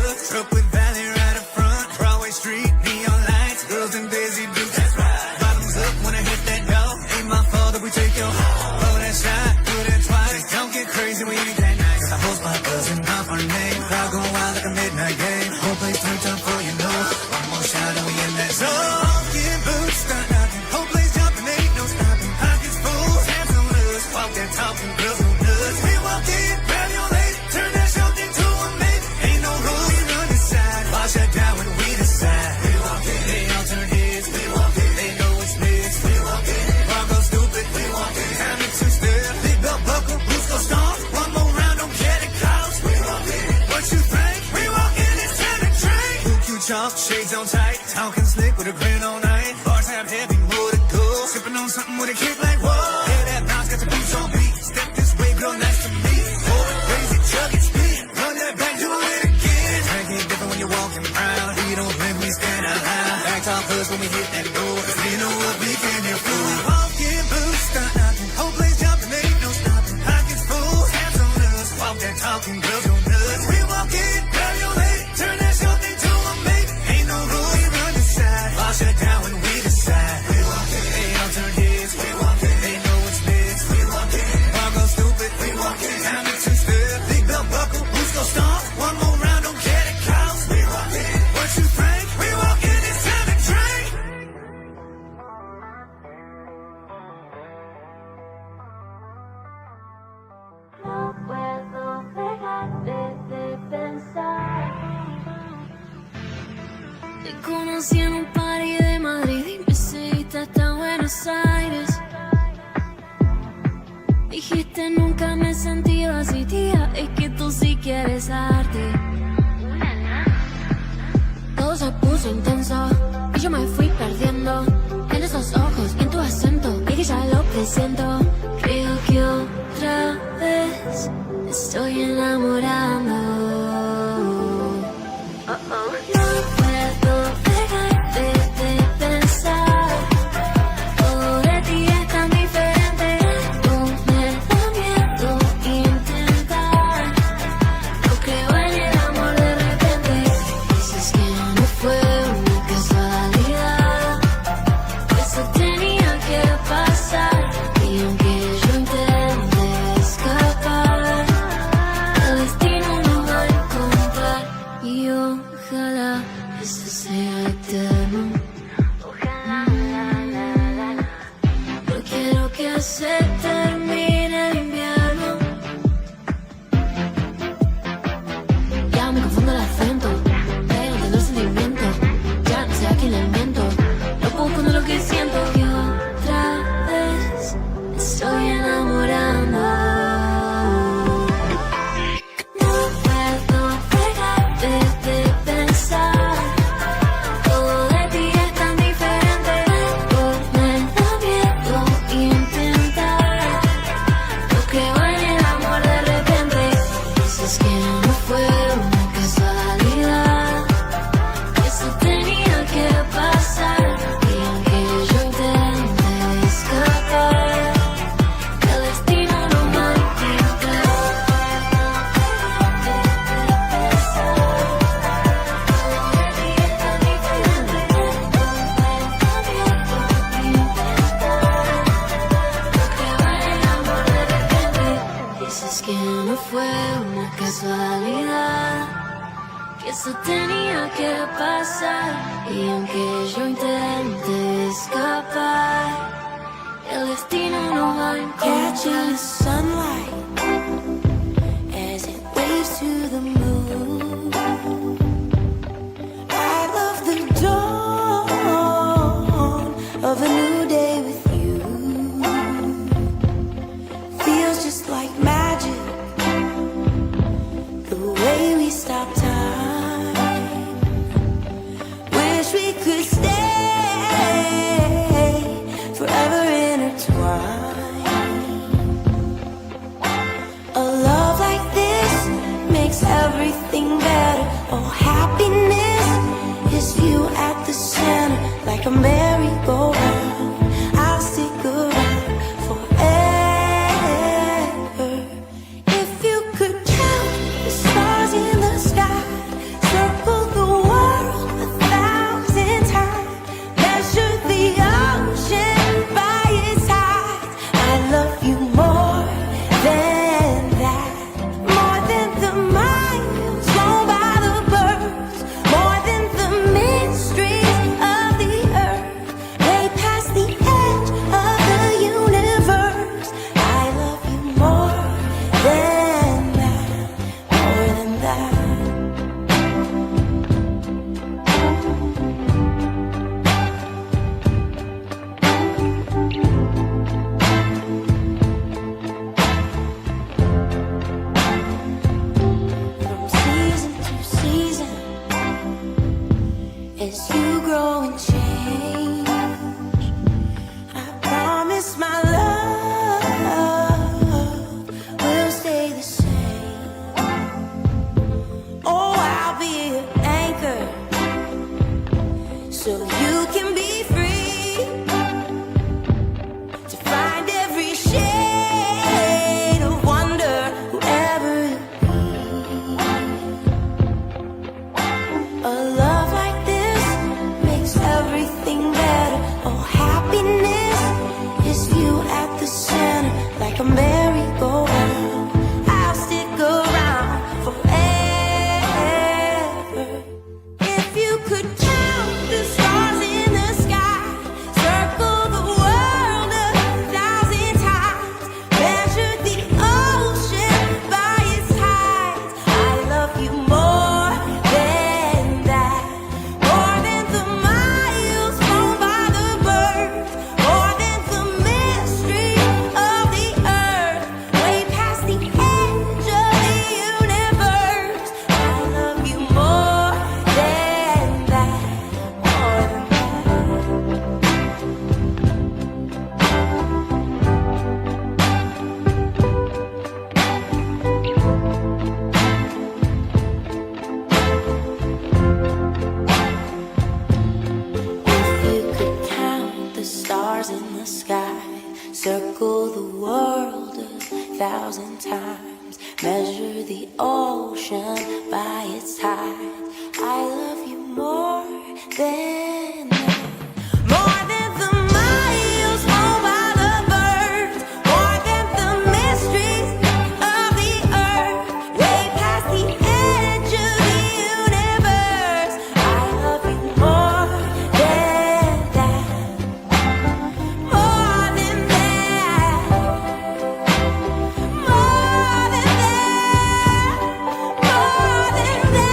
looks. Truck with Valley right up front. Broadway Street, neon lights. Girls in Daisy Dukes. That's right. Bottoms up when I hit that door. Ain't my fault if we take your home. Blow that shot, do that twice. Just don't get crazy when you ain't that nice. Got the whole spot buzzing off our name. Crowd going wild like a midnight game. Whole place turned up for you know. One more shot and we in that zone. Walking boots, start knocking. Whole place jumping, ain't no stopping. Pockets full, hands on us. Walk that talking, girls go nuts. We walk in, grab your lady. Turn that show into a maybe. Ain't no rules, we run the side. All shut down when we decide. We walk in, they all turn heads. We walk in, they know what's next. We walk in, rock go stupid. We walk in, time to two-step. Big belt buckle, boots go stomp. One more round, don't care the cost. We walk in, what you think? We walk in, it's time to drink. Blue Q chalk, shades on tight. Talking slick with a grin all night. Bars have heavy, more to go. Sipping on something with a kick like whoa. Yeah, that bounce got the boots on beat. Step this way, girl, nice to meet. Hold it, raise it, chug it, speed. Run that back, do it again. Drink ain't different when you're walking around. We don't blink, we stand out loud. Back talk us when we hit that door. Cause we know what we can do. We walking boots, start knocking. Whole place jumping, ain't no stopping. Pockets full, hands on us. Walk that talking, girls go nuts. We walk in, grab your lady. Turn that something to a maybe. Ain't no rule, we run the side. All shut down when we decide. We walk in, they all turn heads. We walk in, they know what's next. We walk in, bar go stupid. We walk in, time to two-step. Big belt buckle, boots go stomp. One more round, don't care the cost. We walk in, what you think? We walk in, it's time to drink. No puedo dejarte de pensar. Te conocí en un party de Madrid y me seguiste hasta Buenos Aires. Dijiste nunca me he sentido así, tía, es que tú sí quieres arte. Todo se puso intenso y yo me fui perdiendo en esos ojos y en tu acento, y que ya lo presiento. Creo que otra vez me estoy enamorando. No puedo dejarte de pensar. Todo de ti es tan diferente. No me da miedo intentar. No creo en el amor de repente. Dices que no fue una casualidad. Eso tenía que pasar. Y aunque yo intente escapar, el destino nos va a encontrar. Y ojalá eso sea eterno. Ojalá, no quiero que se termine el invierno. Ya me confundo el acento, pero entiendo el sentimiento. Ya no sé a quién le miento, lo puedo esconder lo que siento. Y otra vez me estoy enamorando. No puedo dejarte de pensar. Todo de ti es tan diferente. Me da miedo intentar. No creo en el amor de repente. Dices que no fue una casualidad. Eso tenía que pasar. Y aunque yo intente escapar, el destino no va a encontrar. Dices que no fue una casualidad, que eso tenía que pasar. Y aunque yo intente escapar, el destino no va a Catching the encontrar. sunlight as it waves to the moon. I love the dawn of a new day with you. Feels just like magic, the way we stop time. Wish we could stay forever intertwined. A love like this makes everything better. Oh, happiness is you at the center, like a merry-go-round. I'll stick around forever. If you could count the stars in the sky, so as you grow and change. I promise my love will stay the same. Oh, I'll be an anchor so you can be free to find every shade of wonder, whoever you be. A love like this makes everything better. Oh, happiness is you at the center, like a merry-go-round. I'll stick around forever. If you could count the stars in the sky, circle the world 1,000 times, measure the ocean by its tides. I love you more than that, more than the miles flown by the birds, more than the mystery of the earth, way past the edge of the universe. I love you more than that, more than If you could count the stars in the sky, circle the world 1,000 times, measure the ocean by its tides, I love you more than that. More than the miles flown by the birds, more than the mysteries of the earth, way past the edge of the universe. I love you more than that, more than that, more than that, more than that.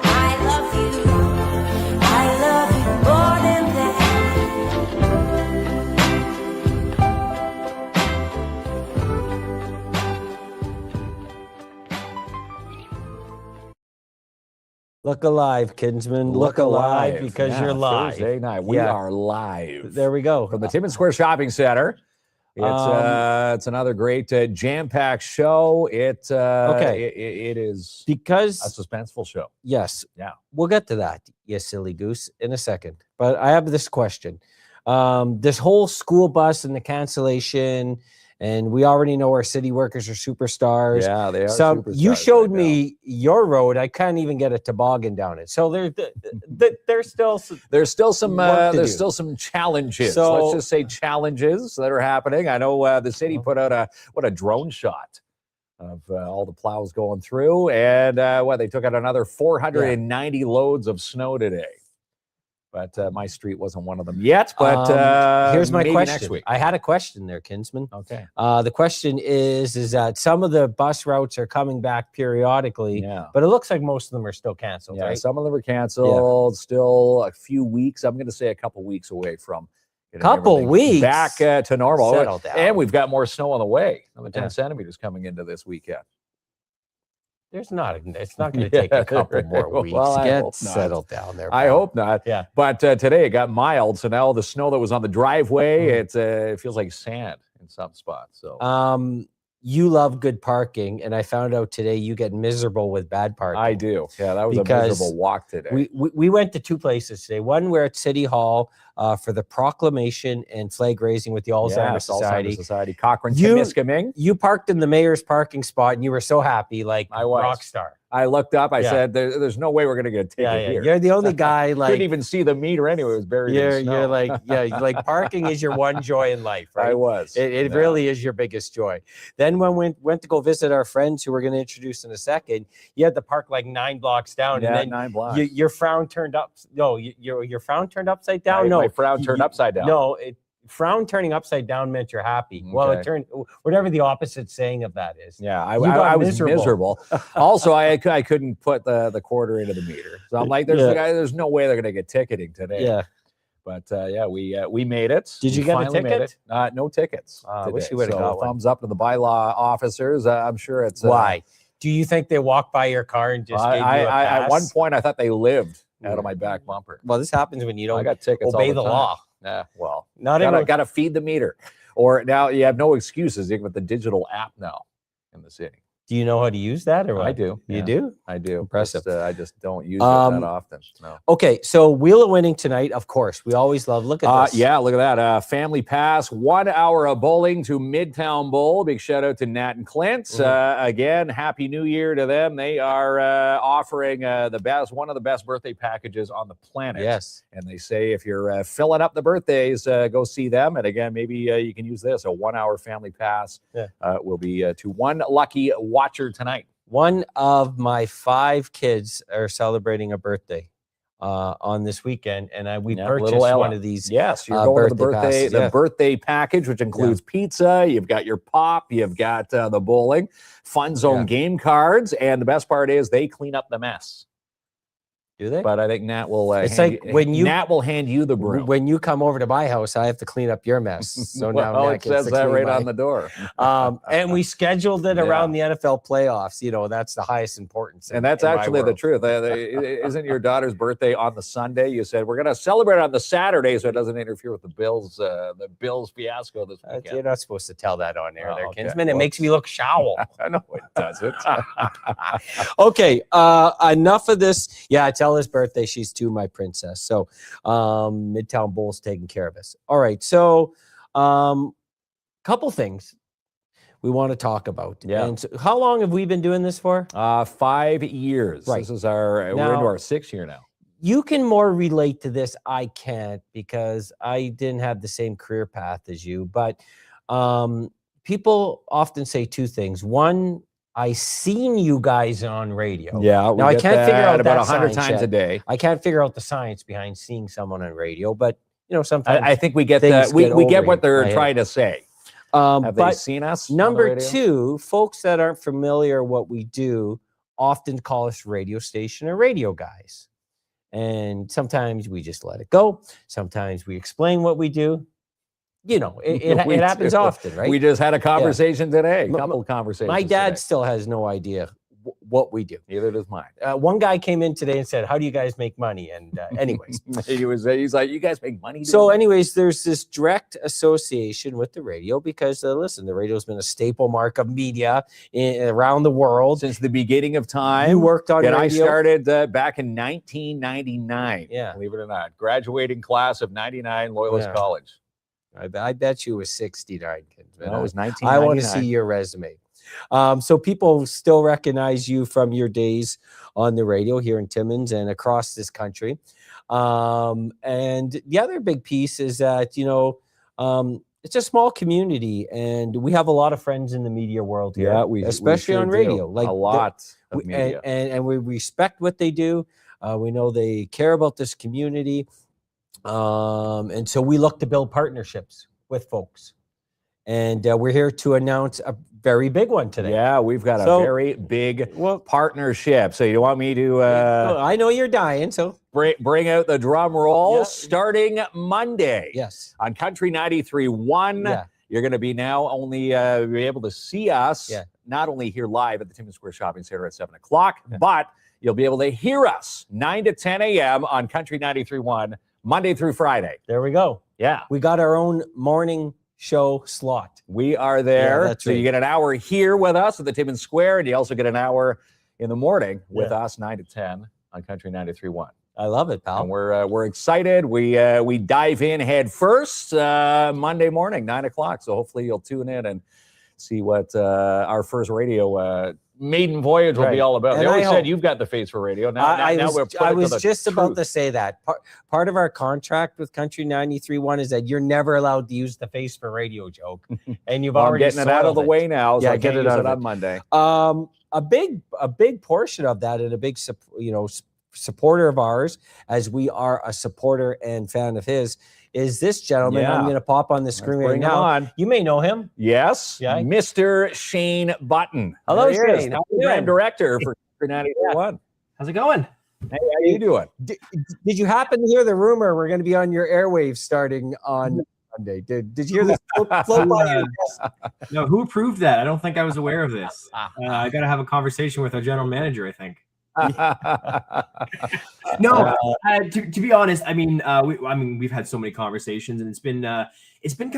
I love you more than that. Look alive, Kinsman. Look alive because Yeah, you're live. Thursday night. We Yeah. are live There we go. from the Timmins Square Shopping Center. It's another great jam-packed show. It is a Because, suspenseful show. yes, Yeah. we'll get to that, you silly goose, in a second. But I have this question. This whole school bus and the cancellation, and we already know our city workers are superstars. Yeah, they are. So you superstars showed right now. me your road. I can't even get a toboggan down it. So there's still There's still some work to there's do. still some challenges. So- Let's just say challenges that are happening. I know the city put out a drone shot of all the plows going through, and they took out another 490 loads of snow today. But my street wasn't one of them yet. But here's my maybe question. next week. I had a question there, Kinsman. Okay. The question is that some of the bus routes are coming back periodically, Yeah. but it looks like most of them are still canceled, Yeah, right? some of them are canceled. Still a few weeks. I'm going to say a couple weeks away from getting Couple everything weeks? back to normal. Settle down. And we've got more snow on the way. Another 10 Yeah. centimeters coming into this weekend. It's not going to take a couple more weeks. Well, I Get hope not. settled down there. I pal. hope not. Yeah. But today it got mild, so now the snow that was on the driveway, it feels like sand in some spots. So You love good parking, and I found out today you get miserable with bad parking. I do. Yeah, that was a Because miserable walk today. We went to two places today. One, we're at City Hall for the proclamation and flag raising with the Alzheimer's Society. Society. Cochrane, You- Temiskaming. You parked in the mayor's parking spot, and you were so happy, like I was. rock star. I looked up. I Yeah. said, there's no way we're going to get a ticket Yeah, yeah. here. You're the only guy like Couldn't even see the meter anyway. It was buried in snow. you're like like parking is your one joy in life, right? I was. It Yeah. really is your biggest joy. Then when we went to go visit our friends who we're going to introduce in a second, you had to park like 9 blocks down, Yeah, and then 9 blocks. your frown turned up. No, your frown turned upside down. My frown turned upside down. No, frown turning upside down meant you're happy. Well, it Okay. turned whatever the opposite saying of that is. Yeah, You got I was miserable. miserable. Also, I couldn't put the quarter into the meter, so I'm like, there's no way they're going to get ticketing today. Yeah. But we made it. Did you We get a finally made ticket? it. No tickets. I wish today. you would've So got one. thumbs up to the bylaw officers. I'm sure it's Why? Do you think they walked by your car and just gave you a pass? At one point, I thought they lived out of my back bumper. Well, this happens when you don't I got tickets obey all the time. law. Yeah, well, Not everyone. got to feed the meter. Or now you have no excuses, even with the digital app now in the city. Do you know how to use that or what? I do. You yeah. do? I do. Impressive. I just don't use it that often. No. Okay, so Wheel of Winning tonight, of course. We always love. Look at this. Yeah, look at that. Family pass, 1 hour of bowling to Midtown Bowl. Big shout out to Nat and Clint. Again, Happy New Year to them. They are offering one of the best birthday packages on the planet. Yes. And they say if you're filling up the birthdays, go see them. And again, maybe you can use this. A 1 hour family pass will be to one lucky watcher tonight. One of my 5 kids are celebrating a birthday on this weekend, and we purchased one of these. Yes, you're going to the birthday birthday package, which includes pizza. You've got your pop. You've got the bowling, Fun Zone game cards, and the best part is they clean up the mess. Do they? But I think Nat will. It's like when Nat will hand you the broom. When you come over to my house, I have to clean up your mess. So now Nat it says that right on the door. And we scheduled it around the NFL playoffs. You know, that's the highest importance. And that's actually the truth. Isn't your daughter's birthday on the Sunday? You said we're going to celebrate on the Saturday so it doesn't interfere with the Bills fiasco this weekend. You're not supposed to tell that on air, okay. Kinsman. It makes me look shallow. I know it doesn't. Okay, enough of this. Yeah, tell his birthday. She's too, my princess. So Midtown Bowl's taking care of us. All right, so couple things we want to talk about. Yeah. And so how long have we been doing this for? 5 years. Right. This is we're into our 6th year now. You can more relate to this. I can't, because I didn't have the same career path as you. But people often say 2 things. One, I seen you guys on radio. Yeah. Now I can't figure out about that 100 science times yet. a day. I can't figure out the science behind seeing someone on radio, but you know, sometimes I think we get things we get get over what they're my trying to say. Have they seen us? on the Number radio? 2, folks that aren't familiar what we do often call us radio station or radio guys. And sometimes we just let it go. Sometimes we explain what we do. You know, it happens often, right? We just had a conversation today. A couple of conversations. My dad today. still has no idea what we do. Neither does mine. One guy came in today and said, "How do you guys make money?" And anyways, he's like, "You guys make money?" So anyways, there's this direct association with the radio because listen, the radio's been a staple mark of media around the world since the beginning of time. You worked on radio. I started back in 1999. Yeah, believe it or not, graduating class of '99, Loyalist College. I bet you was 69. No, it was 1999. I want to see your resume. So people still recognize you from your days on the radio here in Timmins and across this country. And the other big piece is that, you know, it's a small community and we have a lot of friends in the media world here, especially on radio. Like a lot of media. And we respect what they do. We know they care about this community. And so we look to build partnerships with folks. And we're here to announce a very big one today. Yeah, we've got a very big partnership. So you want me to... I know you're dying, so... Bring out the drum roll starting Monday. Yes. On Country 93.1. Yeah. You're going to be now only be able to see us, not only here live at the Timmins Square Shopping Center at 7 o'clock, but you'll be able to hear us 9 to 10 a.m. on Country 93.1, Monday through Friday. There we go. Yeah. We got our own morning show slot. We are there. That's so right. You get an hour here with us at the Timmins Square, and you also get an hour in the morning with us 9 to 10 on Country 93.1. I love it, pal. And we're excited. We dive in head first Monday morning, 9 o'clock. So hopefully you'll tune in and see what our first radio maiden voyage will be all about. They always said you've got the face for radio. I was just about to say that. Part of our contract with Country 93.1 is that you're never allowed to use the face for radio joke. And you've already getting it out of the way now. So yeah, I get it out on Monday. A big portion of that and a big supporter of ours, as we are a supporter and fan of his, is this gentleman. I'm going to pop on the screen right now. You may know him. Yes. Yeah. Mr. Shane Button. Hello, Shane. Brand director for 91. How's it going? Hey, how you doing? Did you happen to hear the rumor we're going to be on your airwaves starting on one day. Did you hear this float by your desk? No, who approved that? I don't think I was aware of this. I got to have a conversation with our general manager, I think. No, to be honest, I mean, we've had so many conversations, and it's been kind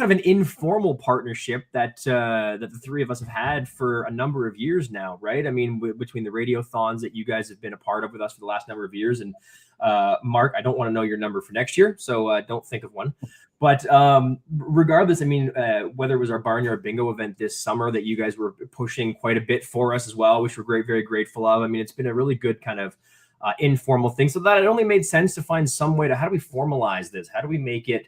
of an informal partnership that the three of us have had for a number of years now, right? I mean, between the radiothons that you guys have been a part of with us for the last number of years, and Mark, I don't want to know your number for next year, so don't think of one. But regardless, I mean, whether it was our Barnyard Bingo event this summer that you guys were pushing quite a bit for us as well, which we're very grateful of. I mean, it's been a really good kind of informal thing. So that it only made sense to find some way to, how do we formalize this? How do we make it,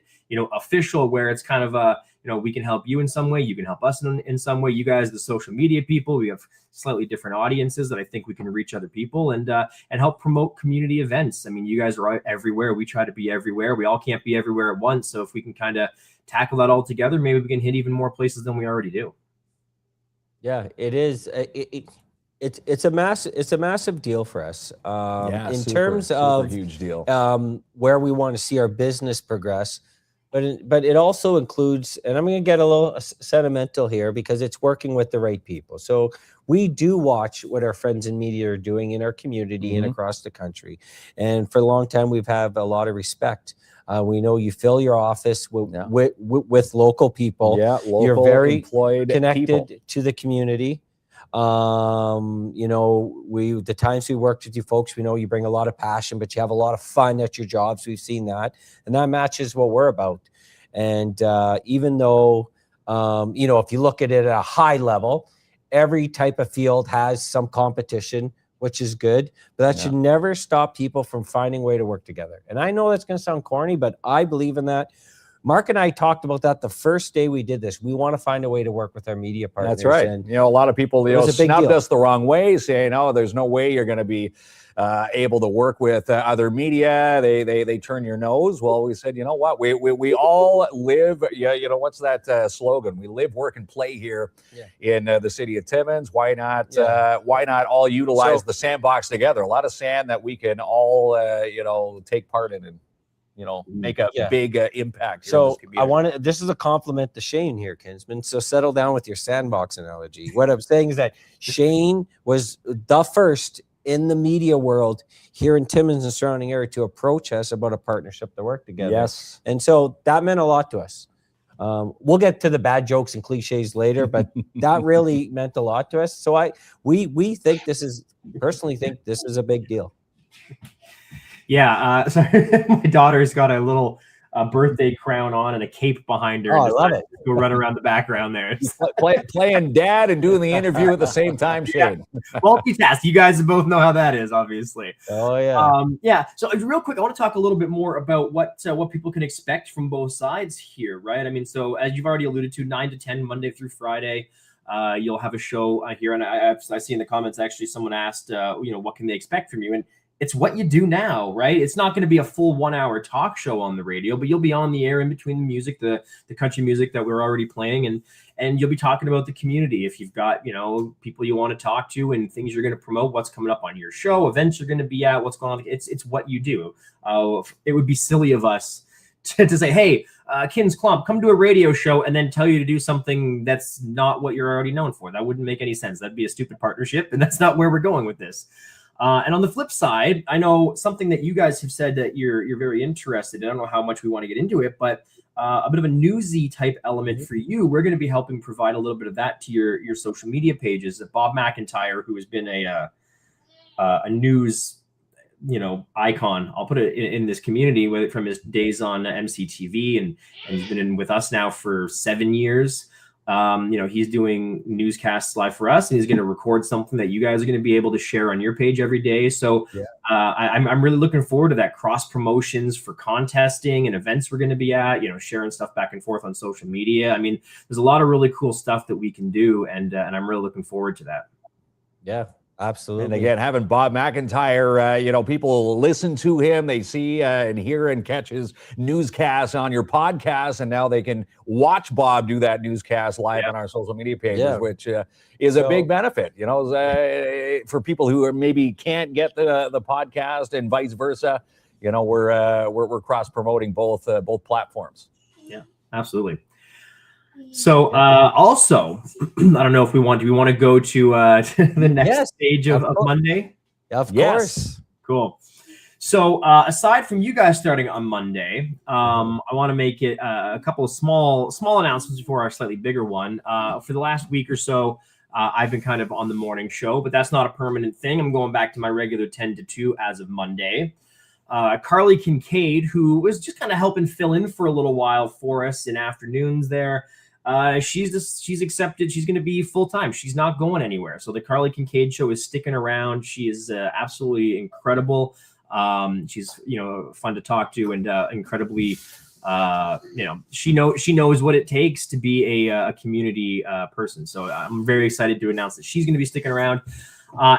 official, where it's kind of we can help you in some way, you can help us in some way. You guys, the social media people, we have slightly different audiences that I think we can reach other people and help promote community events. I mean, you guys are everywhere. We try to be everywhere. We all can't be everywhere at once. So if we can kind of tackle that all together, maybe we can hit even more places than we already do. Yeah, it is. It's a massive deal for us. In terms of huge deal. Where we want to see our business progress. But it also includes, and I'm going to get a little sentimental here because it's working with the right people. So we do watch what our friends in media are doing in our community and across the country. And for a long time, we've had a lot of respect. We know you fill your office with local people. Yeah, local, you're very connected people to the community. The times we worked with you folks, we know you bring a lot of passion, but you have a lot of fun at your jobs. We've seen that, and that matches what we're about. And even though, if you look at it at a high level, every type of field has some competition, which is good, but that should never stop people from finding a way to work together. And I know that's going to sound corny, but I believe in that. Mark and I talked about that the first day we did this. We want to find a way to work with our media partners. That's right. And, a lot of people snubbed us the wrong way, saying, "Oh, there's no way you're going to be able to work with other media." They turn your nose. Well, we said, you know what? We all live. What's that slogan? We live, work, and play here in the city of Timmins. Why not? Why not all utilize the sandbox together? A lot of sand that we can all take part in and make a big impact. So this is a compliment to Shane here, Kinsman. So settle down with your sandbox analogy. What I'm saying is that Shane was the first in the media world here in Timmins and surrounding area to approach us about a partnership to work together. Yes. And so that meant a lot to us. We'll get to the bad jokes and cliches later, but that really meant a lot to us. So we personally think this is a big deal. Yeah, so my daughter's got a little birthday crown on and a cape behind her. Oh, I love it. Go run around the background there. Playing dad and doing the interview at the same time, Shane. Multitask. You guys both know how that is, obviously. Oh, yeah. So real quick, I want to talk a little bit more about what people can expect from both sides here, right? I mean, so as you've already alluded to, 9 to 10, Monday through Friday. You'll have a show here, and I see in the comments, actually, someone asked, what can they expect from you? And it's what you do now, right? It's not going to be a full 1 hour talk show on the radio, but you'll be on the air in between the music, the country music that we're already playing, and you'll be talking about the community. If you've got, people you want to talk to and things you're going to promote, what's coming up on your show, events you're going to be at, what's going on. It's what you do. It would be silly of us to say, hey, KINZ KLOMP, come to a radio show and then tell you to do something that's not what you're already known for. That wouldn't make any sense. That'd be a stupid partnership, and that's not where we're going with this. And on the flip side, I know something that you guys have said that you're very interested in. I don't know how much we want to get into it, but a bit of a newsy type element for you. We're going to be helping provide a little bit of that to your social media pages. Bob McIntyre, who has been a news icon, I'll put it in this community from his days on MCTV, and he's been in with us now for 7 years. He's doing newscasts live for us, and he's going to record something that you guys are going to be able to share on your page every day. So I'm really looking forward to that cross promotions for contesting and events we're going to be at, sharing stuff back and forth on social media. I mean, there's a lot of really cool stuff that we can do. And I'm really looking forward to that. Yeah. Absolutely. And again, having Bob McIntyre, people listen to him, they see and hear and catch his newscasts on your podcast, and now they can watch Bob do that newscast live on our social media pages, which is a big benefit, for people who maybe can't get the podcast and vice versa. We're cross promoting both platforms. Absolutely. So also, I don't know if we want to go to the next stage of Monday. Of course. Cool. So aside from you guys starting on Monday, I want to make it a couple of small announcements before our slightly bigger one. For the last week or so, I've been kind of on the morning show, but that's not a permanent thing. I'm going back to my regular 10 to 2 as of Monday. Carly Kincaid, who was just kind of helping fill in for a little while for us in afternoons there, she's accepted. She's going to be full time. She's not going anywhere. So the Carly Kincaid show is sticking around. She is absolutely incredible. She's fun to talk to and incredibly she knows what it takes to be a community person. So I'm very excited to announce that she's going to be sticking around.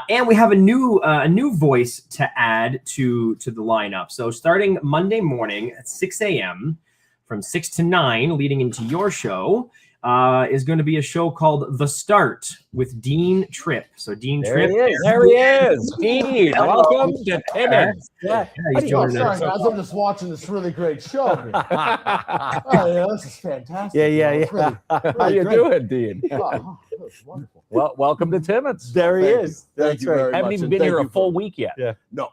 And we have a new voice to add to the lineup. So starting Monday morning at 6 a.m. from 6 to 9, leading into your show, is going to be a show called The Start with Dean Tripp. So Dean Tripp. There he is. Dean, welcome to Timmins. He's joining us. Sorry, guys, I'm just watching this really great show here. This is fantastic. Yeah. It's really How you great. doing, Dean? Oh, that's wonderful. Well, welcome to Timmins. There he Thank is. you. Thank you very Haven't much, even and been thank here a you full for- week yet. Yeah. No,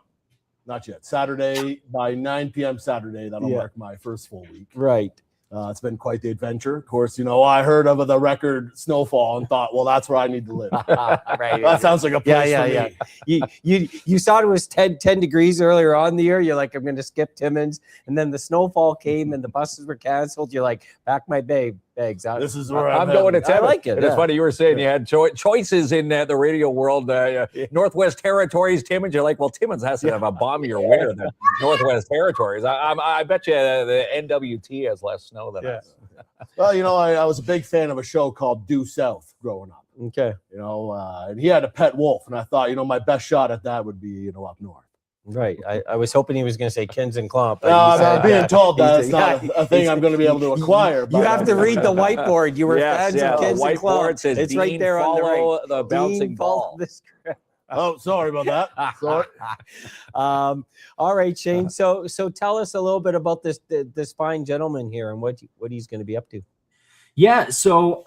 not yet. Saturday by 9 p.m. Saturday. That'll Yeah. mark my first full week. Right. It's been quite the adventure. Of course, I heard of the record snowfall and thought, well, that's where I need to live. Right. That sounds like a place for me. You saw it was 10 degrees earlier on in the year. You're like, I'm going to skip Timmins. And then the snowfall came and the buses were canceled. You're like, pack my bags. This is where I'm going to headed. Timmins. I like it, It's yeah. funny you were saying you had choices in the radio world. Northwest Territories, Timmins. You're like, well, Timmins has to have a balmier winter than Northwest Territories. I bet you the NWT has less snow than us. Well, I was a big fan of a show called Due South growing up. Okay. And he had a pet wolf, and I thought, my best shot at that would be, up north. Right. I was hoping he was going to say KINZ and KLOMP. but No, you said, I'm being told that he's- it's not a thing I'm going to be able to acquire. You but have to read the whiteboard. You were fans of KINZ and whiteboard KLOMP. says It's Dean, right there on the right. follow the bouncing Dean, follow ball. the script. Oh, sorry about that. Sorry. All right, Shane. So tell us a little bit about this fine gentleman here and what he's going to be up to. Yeah, so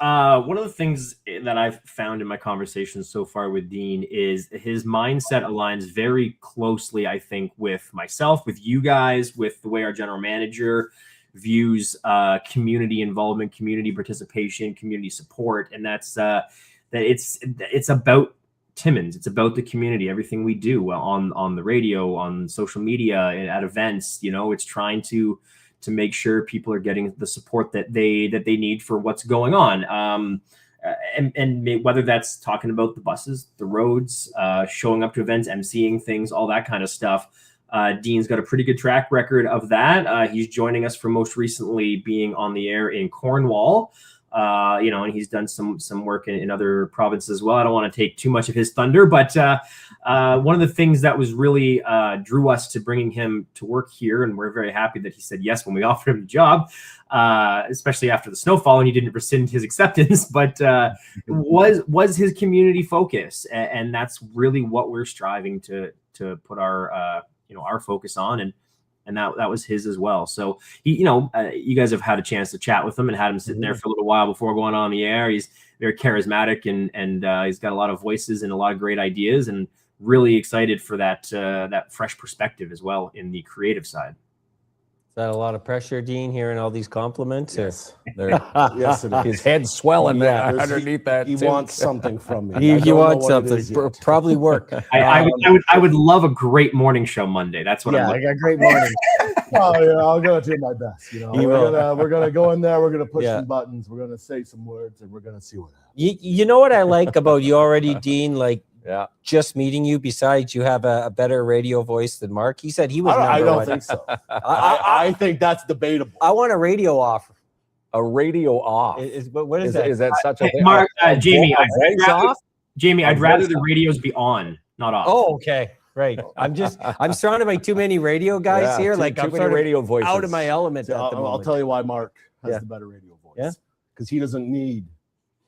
one of the things that I've found in my conversations so far with Dean is his mindset aligns very closely, I think, with myself, with you guys, with the way our general manager views community involvement, community participation, community support, and that's that it's about Timmins. It's about the community. Everything we do on the radio, on social media, at events, it's trying to make sure people are getting the support that they need for what's going on. And whether that's talking about the buses, the roads, showing up to events, emceeing things, all that kind of stuff. Dean's got a pretty good track record of that. He's joining us for most recently being on the air in Cornwall. And he's done some work in other provinces as well. I don't want to take too much of his thunder, but one of the things that was really drew us to bringing him to work here, and we're very happy that he said yes when we offered him the job, especially after the snowfall, and he didn't rescind his acceptance, but was his community focus, and that's really what we're striving to put our focus on, and that was his as well. So he, you guys have had a chance to chat with him and had him sitting there for a little while before going on the air. He's very charismatic and he's got a lot of voices and a lot of great ideas, and really excited for that fresh perspective as well in the creative side. Is that a lot of pressure, Dean, hearing all these compliments? Yes. There, Yes, it is. his head's swelling Yeah, there underneath that. He too. wants something from me. I He don't know wants what it something. is yet. Probably work. I would love a great morning show Monday. That's what I'm Yeah, I looking got a great morning. Oh, yeah, I'm gonna do my best. You will. We're gonna go in there. We're gonna push Yeah. some buttons. We're gonna say some words, and we're gonna see what happens. You know what I like about you already, Dean? Like Yeah. just meeting you. Besides, you have a better radio voice than Mark. He said he was. I number don't one. think so. I I think that's debatable. want a radio offer. A radio off. What is that? Is that such a Hey, thing? Mark, Jamie, A voice off? Jamie, I'd A rather voice the off. radios be on, not off. Oh, okay. Right. I'm surrounded by too many radio guys Yeah, here. too I'm many sort of radio voices. out of my element See, at the I'll moment. tell you why Mark has Yeah. the better radio voice. Yeah? Because he doesn't need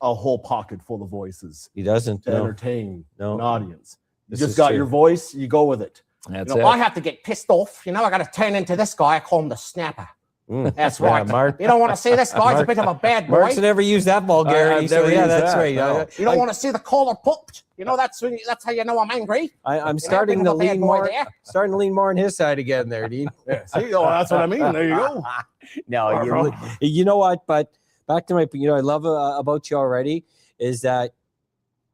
a whole pocket full of voices He doesn't. to No. entertain No. an audience. You This just is got true. your voice, you go with it. That's I it. have to get pissed off. I got to turn into this guy. I call him the snapper. That's Yeah, right. Mark. You don't want to see this guy's a bit of a bad boy. Mark's never used that vulgarity. I've So never yeah, used that's that, right. no. You don't want to see the collar popped. You know, that's how you know I'm angry. I'm You starting know, to bit of a bad lean boy more. there. Starting to lean more on his side again, there, Dean. Yeah, see, oh, that's what I mean. There you go. No, you know what? But back to my, I love about you already is that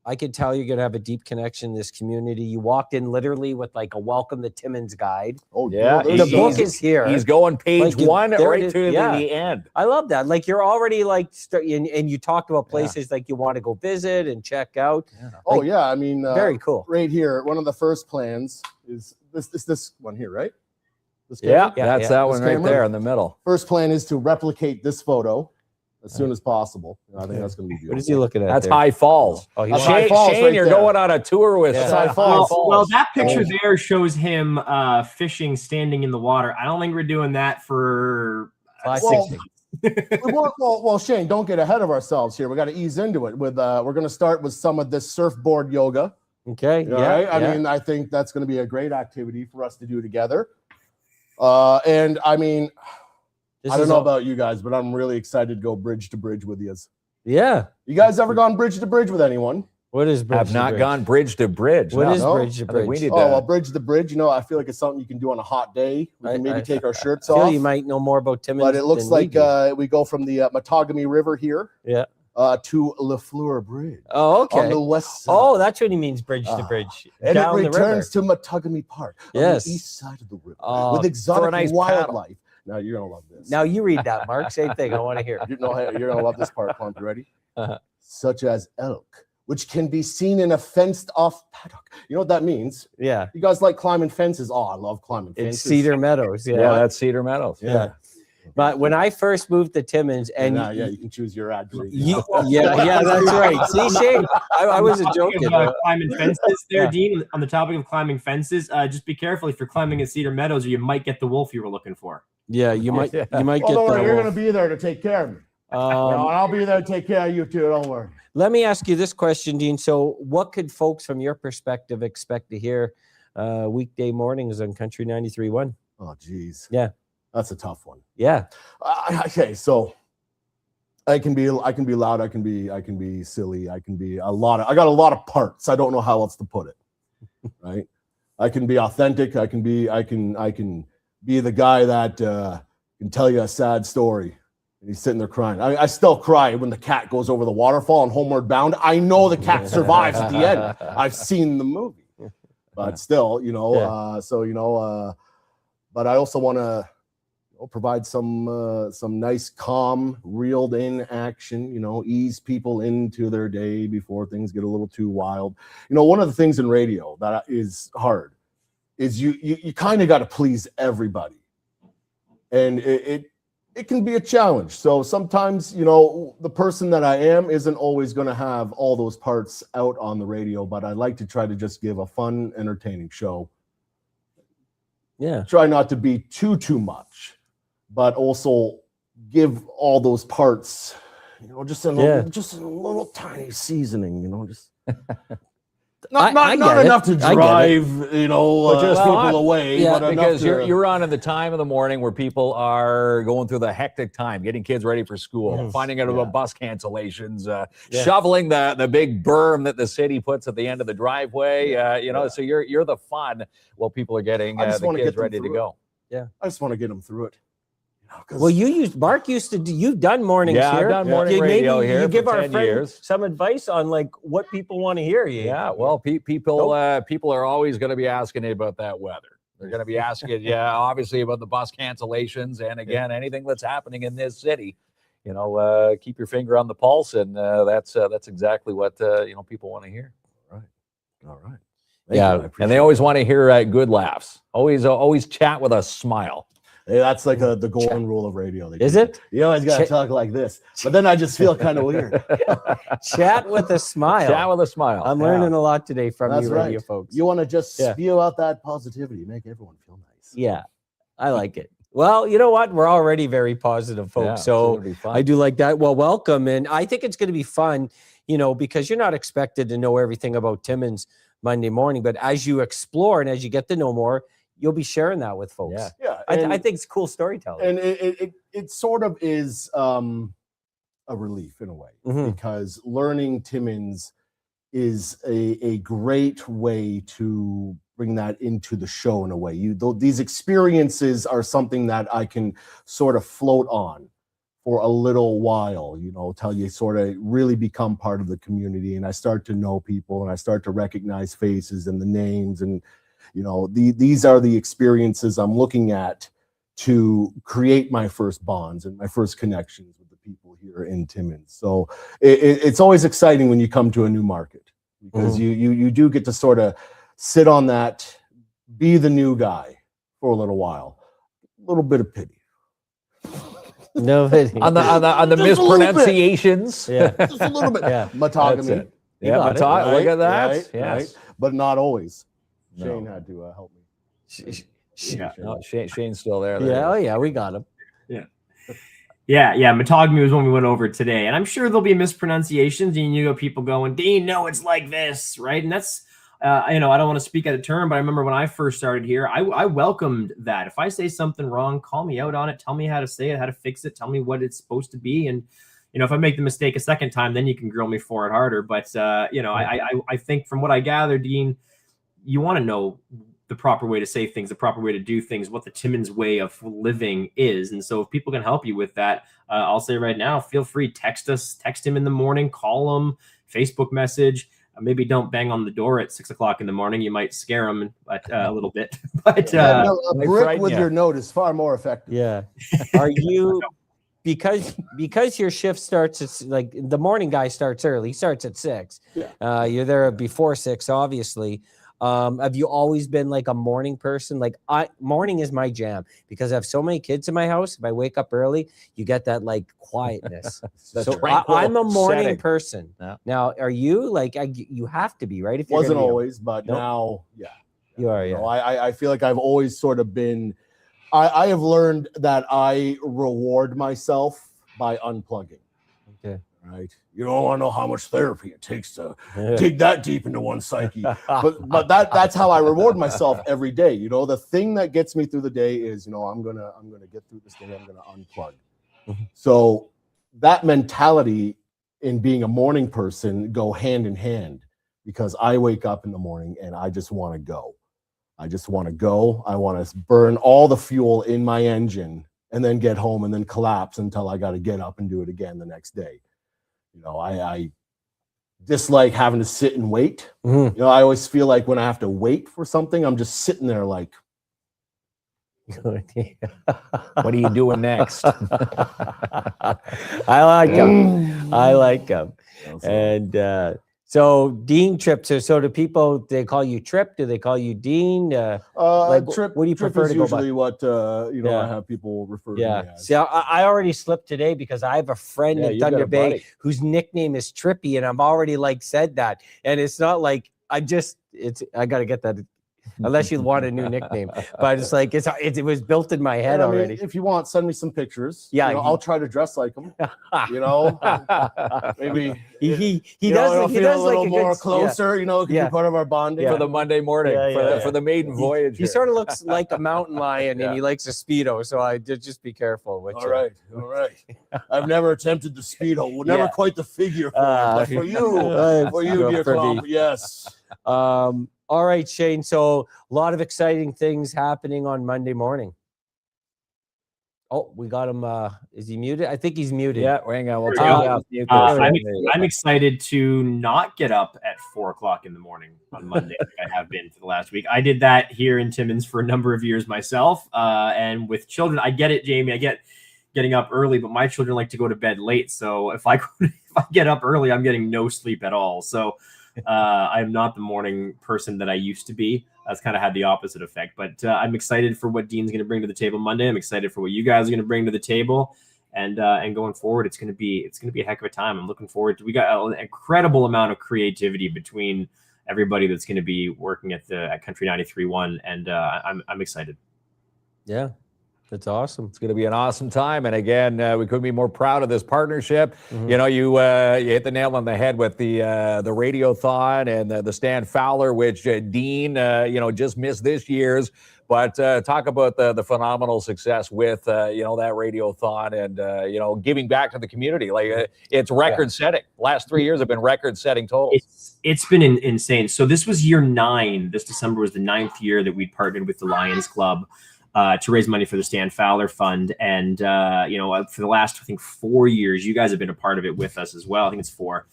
I could tell you're gonna have a deep connection in this community. You walked in literally with like a welcome to Timmins guide. Oh, Yeah, there's The he's- book is here. He's going page Like, one there right it is. to Yeah. the end. I love that. Like you're already like, and you talked about places like you want to go visit and check out. Oh Like, yeah, I mean, Very cool. right here, one of the first plans is this one here, right? This Yeah, camera? Yeah, that's yeah. that one This right camera? there in the middle. First plan is to replicate this photo as soon as possible. I think that's going to be beautiful. What is he looking at? That's there? High Falls. Oh, he That's wants- High Shane, Falls Shane, right you're there. going on a tour with Yeah. High Falls. Well, that picture there shows him fishing, standing in the water. I don't think we're doing that for Classic. Well, Shane, don't get ahead of ourselves here. We got to ease into it. With we're going to start with some of this surfboard yoga. Okay. All Yeah. right. I yeah. mean, I think that's going to be a great activity for us to do together. And I mean, This I don't is know all- about you guys, but I'm really excited to go bridge to bridge with you. Yeah. You guys ever gone bridge to bridge with anyone? What is bridge Have to not bridge? gone bridge to bridge. What No. is no. bridge to I think bridge? we need Oh, to- well, bridge to bridge, you know, I feel like it's something you can do on a hot day. We can maybe take our shirts I feel off. you might know more about Timmins. But it looks than we like do. we go from the Matagami River here Yeah. to Lafleur Bridge Oh, on okay. the west side. Oh, that's what he means, bridge to Ah. bridge. And Down it the river. returns to Matagami Park on Yes. the east side of the river Oh, with for a exotic nice wildlife. Now you're gonna love this. Now you read that, Mark. Same thing. I want to hear. you know you're gonna love this part. Clump, you ready? Uh-huh. Such as elk, which can be seen in a fenced-off paddock. You know what that means? Yeah. You guys like climbing fences? Oh, I love climbing It's fences. Cedar Meadows. Yeah, Yeah. that's Cedar Meadows. Yeah. But when I first moved to Timmins, and yeah, you can choose your ad. break you, now. yeah, that's right. See, Shane, I wasn't Talking joking. about climbing fences there, Yeah. Dean. On the topic of climbing fences, just be careful if you're climbing in Cedar Meadows, or you might get the wolf you were looking for. Yeah, you might Yeah. get Well, don't worry, the you're wolf. gonna be there to take care of me. You know, and I'll be there to take care of you too. Don't worry. Let me ask you this question, Dean. So, what could folks from your perspective expect to hear weekday mornings on Country 93.1? Oh, geez. Yeah. That's a tough one. Yeah. Okay, so I can be loud. I can be silly. I got a lot of parts. I don't know how else to put it. Right. I can be authentic. I can be the guy that can tell you a sad story. And he's sitting there crying. I still cry when the cat goes over the waterfall and Homeward Bound. I know the cat survives at the end. I've seen the movie, but still, but I also want to provide some nice, calm, reeled-in action. Ease people into their day before things get a little too wild. One of the things in radio that is hard is you kind of got to please everybody, and it can be a challenge. So sometimes, the person that I am isn't always going to have all those parts out on the radio, but I like to try to just give a fun, entertaining show. Yeah. Try not to be too much, but also give all those parts, just a little tiny seasoning, just not I get it. enough to I get it. drive, But just people fun. away. Yeah, but Because enough to, you're on in the time of the morning where people are going through the hectic time, getting kids ready for school, Yes. finding out Yeah. about bus cancellations, Yeah. shoveling the big berm that the city puts at the end of the driveway. So you're the fun while people are getting I just the wanna kids get them ready to through go. I just want to get them through it. 'Cause- Well, Mark used to do, you've done mornings Yeah, I've here. done morning Maybe radio here you for give our 10 friends years. some advice on like what people want to hear. Yeah, well, people are always going to be asking you about that weather. They're going to be asking you, obviously, about the bus cancellations, and again, anything that's happening in this city. Keep your finger on the pulse, and that's exactly what people want to hear. All right. Yeah, and they always want to hear good laughs. Always chat with a smile. Hey, that's like the golden rule of radio. Is it? You always got to Ch- talk like this. But then I just feel kind of weird. Chat with a smile. Chat with a smile. I'm Yeah. learning a lot today from That's you, right. radio folks. You want to just Yeah. spew out that positivity, make everyone feel nice. Yeah, I like it. Well, you know what? We're already very positive, folks. Yeah, so it'll be fun. I do like that. Well, welcome. And I think it's going to be fun, because you're not expected to know everything about Timmins Monday morning. But as you explore and as you get to know more, you'll be sharing that with folks. Yeah. Yeah, I think it's cool storytelling. And it sort of is a relief in a way, because learning Timmins is a great way to bring that into the show in a way. These experiences are something that I can sort of float on for a little while, till you sort of really become part of the community, and I start to know people, and I start to recognize faces and the names, and these are the experiences I'm looking at to create my first bonds and my first connections with the people here in Timmins. So it's always exciting when you come to a new market, because you do get to sort of sit on that, be the new guy for a little while. A little bit of pity. No pity. On the mispronunciations. Yeah. Just a little bit. Yeah. Metogamy. Yeah, got it, look at that. Right, Yes. right. But not always. No. Shane had to help me. Yeah. No, Shane's still there. Yeah, oh yeah, we got him. Yeah. Metogamy was one we went over today, and I'm sure there'll be mispronunciations, and you know, people going, Dean, no, it's like this, right? And that's, I don't want to speak out of turn, but I remember when I first started here, I welcomed that. If I say something wrong, call me out on it, tell me how to say it, how to fix it, tell me what it's supposed to be, and if I make the mistake a second time, then you can grill me for it harder. But I think from what I gather, Dean, you want to know the proper way to say things, the proper way to do things, what the Timmins way of living is. And so if people can help you with that, I'll say right now, feel free, text him in the morning, call him, Facebook message. Maybe don't bang on the door at 6 o'clock in the morning. You might scare them a little bit. But a brick with your note is far more effective. Yeah. Are you, because your shift starts at, like, the morning guy starts early, he starts at 6. Yeah. You're there before 6, obviously. Have you always been like a morning person? Like, morning is my jam, because I have so many kids in my house. If I wake up early, you get that like quietness. So I'm a morning setting. person. Yeah. Now, are you like, you have to be, right? If you're Wasn't gonna be always, but Nope. now, You are, yeah. I feel like I've always sort of been, I have learned that I reward myself by unplugging. Okay. Right. You don't want to know how much therapy it takes to dig that deep into one's psyche. But that's how I reward myself every day. The thing that gets me through the day is, I'm gonna get through this day. I'm gonna unplug. So that mentality in being a morning person go hand in hand, because I wake up in the morning and I just want to go. I want to burn all the fuel in my engine and then get home and then collapse until I got to get up and do it again the next day. I dislike having to sit and wait. I always feel like when I have to wait for something, I'm just sitting there like, What are you doing next? I like him. And so Dean Trip. So do people, they call you Trip? Do they call you Dean? Trip. What do you prefer is to go by? usually what I have people refer to me as. See, I already slipped today because I have a friend in you've got Thunder a Bay buddy. whose nickname is Trippy, and I've already said that. And it's not like I got to get that, unless you want a new nickname. But it's like it was built in my head already. If you want, send me some pictures. Yeah, I'll try to dress like him. Maybe he does feel a little like more good, closer. It could be part of our bonding. For the Monday morning, for the maiden voyage. He sort of looks like a mountain lion, and he likes a Speedo. So I did just be careful. All right. I've never attempted the Speedo. Never quite the figure for it, but for you, dear Klomp, yes. All right, Shane. So a lot of exciting things happening on Monday morning. Oh, we got him. Is he muted? I think he's muted. Yeah, hang on. We'll take I'm excited to not get up at 4 o'clock in the morning on Monday like I have been for the last week. I did that here in Timmins for a number of years myself. And with children, I get it, Jamie. I get getting up early, but my children like to go to bed late. So if I get up early, I'm getting no sleep at all. So I'm not the morning person that I used to be. That's kind of had the opposite effect, but I'm excited for what Dean's going to bring to the table Monday. I'm excited for what you guys are going to bring to the table, and going forward, it's going to be a heck of a time. I'm looking forward to. We got an incredible amount of creativity between everybody that's going to be working at Country 93.1, and I'm excited. Yeah. That's awesome. It's going to be an awesome time. And again, we couldn't be more proud of this partnership. You know, you hit the nail on the head with the Radiothon and the Stan Fowler, which Dean, just missed this year's. But talk about the phenomenal success with, that Radiothon and, giving back to the community. Like it's record setting. Last 3 years have been record setting totals. It's been insane. So this was year 9. This December was the 9th year that we partnered with the Lions Club to raise money for the Stan Fowler Fund. And, for the last, I think, 4 years, you guys have been a part of it with us as well. I think it's 4.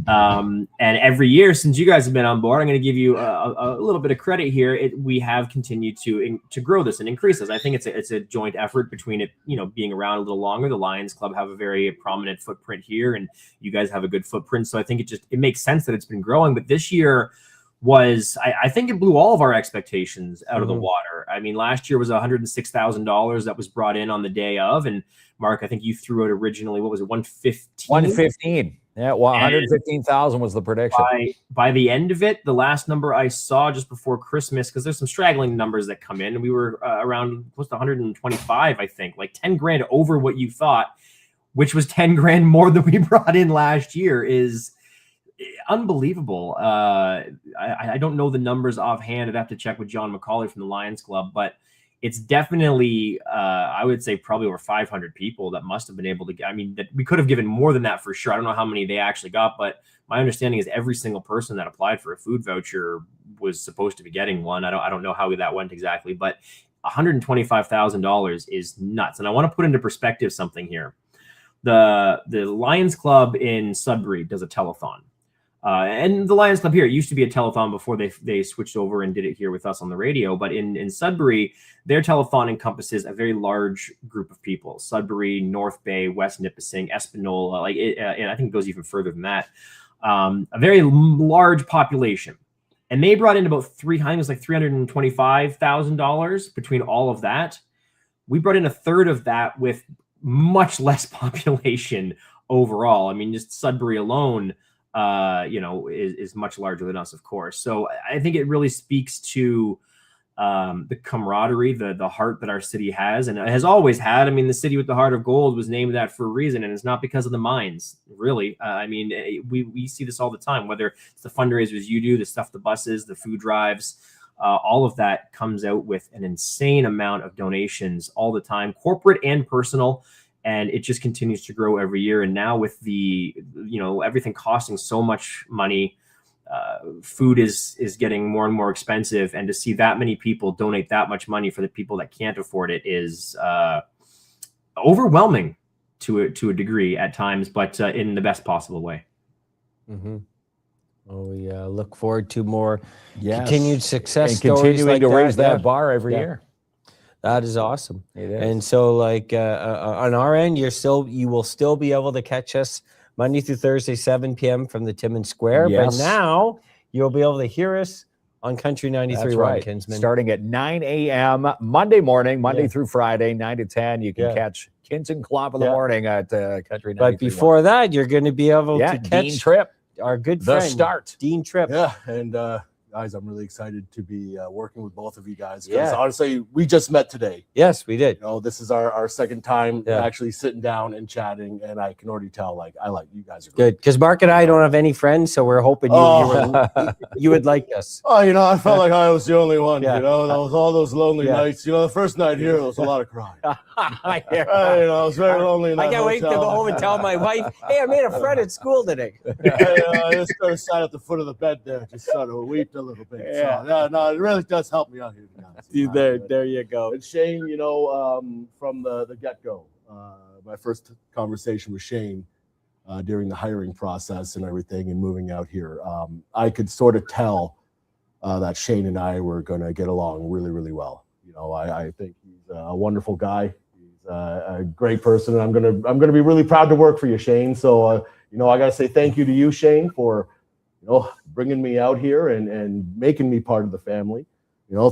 And every year since you guys have been on board, I'm going to give you a little bit of credit here. We have continued to grow this and increase this. I think it's a joint effort between it, being around a little longer. The Lions Club have a very prominent footprint here, and you guys have a good footprint. So I think it makes sense that it's been growing. But this year was, I think it blew all of our expectations out of the water. I mean, last year was $106,000 that was brought in on the day of. And Mark, I think you threw it originally, what was it, 115? 115. Yeah, well, 115,000 was the prediction. By the end of it, the last number I saw just before Christmas, because there's some straggling numbers that come in, and we were around close to 125, I think, like 10 grand over what you thought, which was 10 grand more than we brought in last year, is unbelievable. I don't know the numbers offhand. I'd have to check with John McCauley from the Lions Club, but it's definitely, I would say, probably over 500 people that must have been able to get. I mean, that we could have given more than that for sure. I don't know how many they actually got, but my understanding is every single person that applied for a food voucher was supposed to be getting one. I don't know how that went exactly, but $125,000 is nuts. And I want to put into perspective something here. The Lions Club in Sudbury does a telethon. And the Lions Club here, it used to be a telethon before they switched over and did it here with us on the radio. But in Sudbury, their telethon encompasses a very large group of people. Sudbury, North Bay, West Nipissing, Espanola, and I think it goes even further than that. A very large population. And they brought in about $325,000 between all of that. We brought in a third of that with much less population overall. I mean, just Sudbury alone, is much larger than us, of course. So I think it really speaks to the camaraderie, the heart that our city has, and it has always had. I mean, the city with the heart of gold was named that for a reason, and it's not because of the mines, really. We see this all the time, whether it's the fundraisers you do, the stuff, the buses, the food drives, all of that comes out with an insane amount of donations all the time, corporate and personal. And it just continues to grow every year. And now with the, everything costing so much money, food is getting more and more expensive. And to see that many people donate that much money for the people that can't afford it is overwhelming to a degree at times, but in the best possible way. Mm-hmm. Well, we look forward to more continued success and stories continuing to raise that bar every year. That is awesome. It is. And so, on our end, you will still be able to catch us Monday through Thursday, 7 p.m. from the Timmins Square. Yes. But now you'll be able to hear us on Country 93. That's right. Kinsman. Starting at 9 a.m. Monday morning, Monday through Friday, 9 to 10. You can catch KINZ and KLOMP in the morning at Country 93. But before that, you're going to be able to catch Dean Tripp, our good the friend, start. Dean Tripp. Yeah, and guys, I'm really excited to be working with both of you guys. Because honestly, we just met today. Yes, we did. This is our second time actually sitting down and chatting, and I can already tell, I like you guys are good. Because Mark and I don't have any friends, so we're hoping you would like us. Oh, I felt like I was the only one. All those lonely nights. The first night here, there was a lot of crying. I was very lonely. I can't wait to go home and tell my wife, "Hey, I made a friend at school today." I just kind of sat at the foot of the bed there, just sort of weeped a little bit. So, it really does help me out here. There you go. And Shane, from the get-go, my first conversation with Shane during the hiring process and everything and moving out here, I could sort of tell that Shane and I were going to get along really, really well. I think he's a wonderful guy. He's a great person, and I'm gonna be really proud to work for you, Shane. So, I gotta say thank you to you, Shane, for bringing me out here and making me part of the family.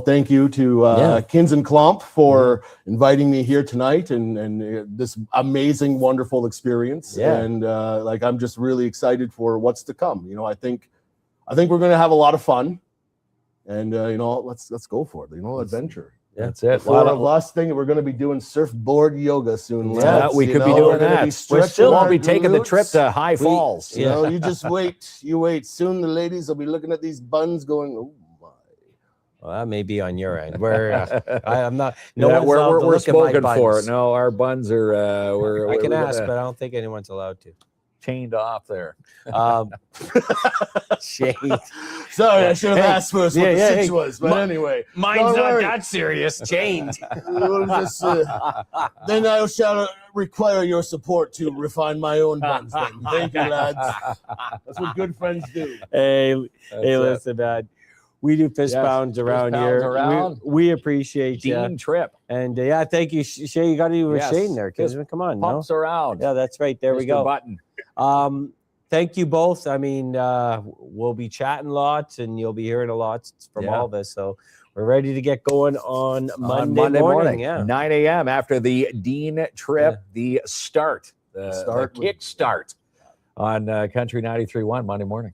Thank you to KINZ and KLOMP for inviting me here tonight and this amazing, wonderful experience. And I'm just really excited for what's to come. I think we're going to have a lot of fun, and let's go for it. Adventure. That's it. For the last thing, we're going to be doing surfboard yoga soon. Yeah, lads, we you could be know? doing We're gonna that. be We stretching still won't our be taking the trip glutes. to High Falls. You know, you just wait. You wait. Soon the ladies will be looking at these buns going, oh my. Well, that may be on your end. I'm not. No, one's allowed to we're look at my spoken for. buns. No, our buns are. I can ask, but I don't think anyone's allowed to. chained off there. Shade. Sorry, I should have asked first what the sitch was, but anyway. Mine's Don't not worry. that serious. Chained. We'll just, then I shall require your support to refine my own buns. Then. Thank you, lads. That's what good friends do. Hey, listen, man. We do fist pounds around here. We appreciate you. Dean Trip. And thank you, Shay. You got to do with Shane there. Come on, pumps around. Yeah, that's right. There we go. Button. Thank you both. I mean, we'll be chatting lots, and you'll be hearing a lot from all of us. So we're ready to get going on Monday morning. Yeah, 9 a.m. after the Dean Trip, the start, the kick start on Country 93.1 Monday morning.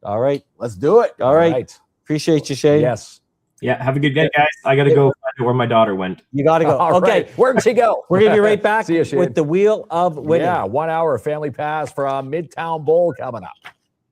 All right, let's do it. All right. Appreciate you, Shane. Yes. Yeah, have a good day, guys. I got to go find out where my daughter went. You got to go. All okay. Right. Where'd she go? We're going to be right back See you, Shane. with the Wheel of Winning. Yeah, 1 hour family pass from Midtown Bowl coming up.